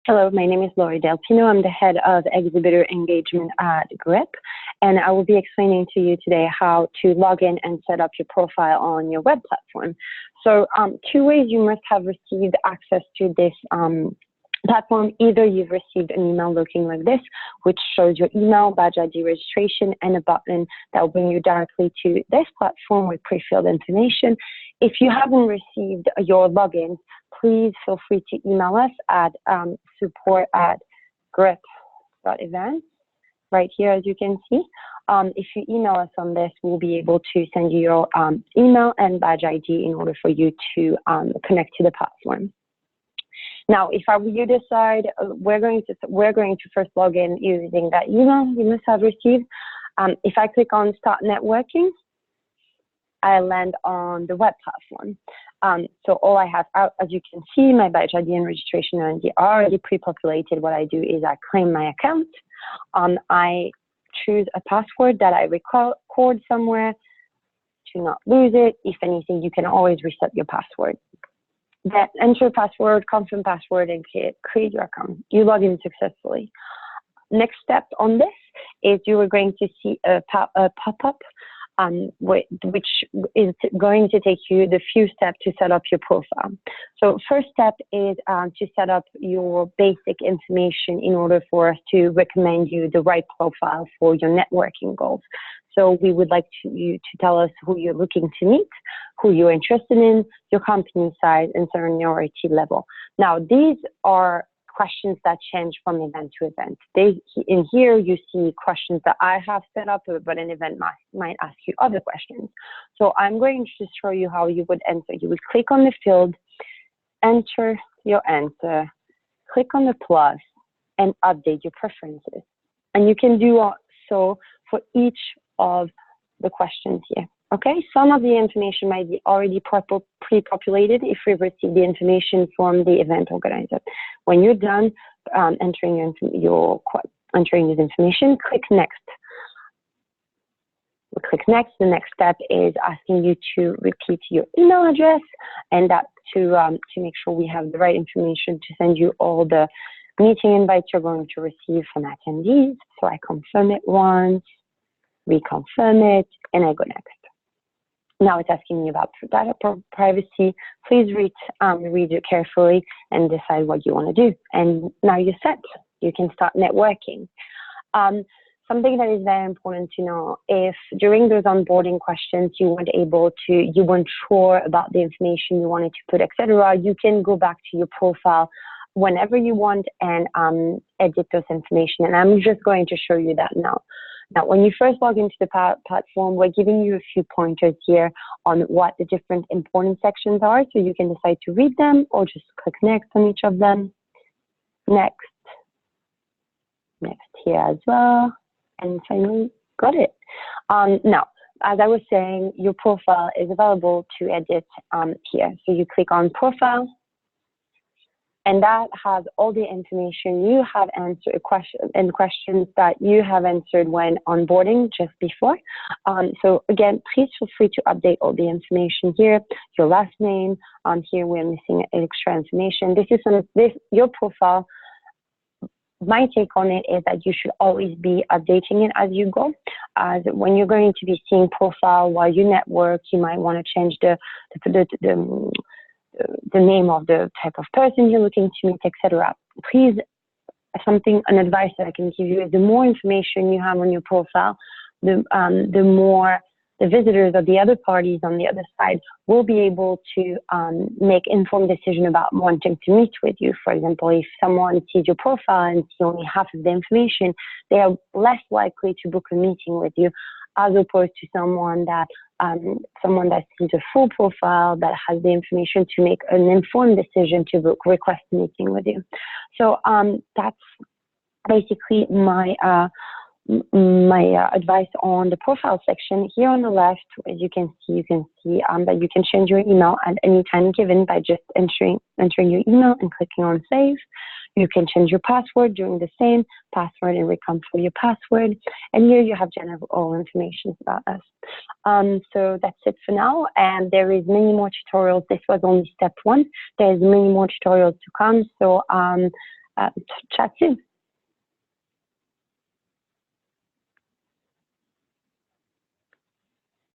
Hello, my name is Lori Del Pino. I'm the head of exhibitor engagement at GRIP, and I will be explaining to you today how to log in and set up your profile on your web platform. So two ways you must have received access to this platform. Either you've received an email looking like this, which shows your email, badge ID registration, and a button that will bring you directly to this platform with pre-filled information. If you haven't received your login, please feel free to email us at support@grip.events, right here, as you can see. If you email us on this, we'll be able to send you your email and badge ID in order for you to connect to the platform. Now, if I were you decide, we're going to first log in using that email you must have received. If I click on Start Networking, I land on the web platform. So all I have, as you can see, my badge ID and registration ID are already pre-populated. What I do is I claim my account. I choose a password that I record somewhere to not lose it. If anything, you can always reset your password. Then enter password, confirm password, and create your account. You log in successfully. Next step on this is you are going to see a pop-up, which is going to take you the few steps to set up your profile. So first step is to set up your basic information in order for us to recommend you the right profile for your networking goals. So we would like you to tell us who you're looking to meet, who you're interested in, your company size, and seniority level. Now, these are questions that change from event to event. In here, you see questions that I have set up, but an event might ask you other questions. So I'm going to show you how you would enter. You would click on the field, enter your answer, click on the plus, and update your preferences. And you can do so for each of the questions here. Okay, some of the information might be already pre-populated if we've received the information from the event organizer. When you're done entering this information, click Next. We click Next. The next step is asking you to repeat your email address, and that to make sure we have the right information to send you all the meeting invites you're going to receive from attendees. So I confirm it once, reconfirm it, and I go next. Now it's asking you about data privacy. Please read it carefully and decide what you want to do. And now you're set. You can start networking. Something that is very important to know, if during those onboarding questions you weren't sure about the information you wanted to put, etc., you can go back to your profile whenever you want and edit those information. And I'm just going to show you that now. Now, when you first log into the platform, we're giving you a few pointers here on what the different important sections are, so you can decide to read them or just click Next on each of them. Next here as well, and finally, got it. Now, as I was saying, your profile is available to edit here. So you click on Profile, and that has all the information you have answered questions that you have answered when onboarding just before. So again, please feel free to update all the information here. Your last name, here we're missing extra information. Your profile. My take on it is that you should always be updating it as you go. As when you're going to be seeing profile while you network, you might want to change the name of the type of person you're looking to meet, etc. Please, an advice that I can give you is the more information you have on your profile, the more the visitors or the other parties on the other side will be able to make informed decision about wanting to meet with you. For example, if someone sees your profile and sees only half of the information, they are less likely to book a meeting with you, as opposed to someone that sees a full profile that has the information to make an informed decision to request a meeting with you. So that's basically my advice on the profile section. Here on the left, as you can see that you can change your email at any time given by just entering your email and clicking on Save. You can change your password during the same password and reconfirm your password. And here you have general information about us. So that's it for now. And there is many more tutorials. This was only step one. There's many more tutorials to come. So chat soon.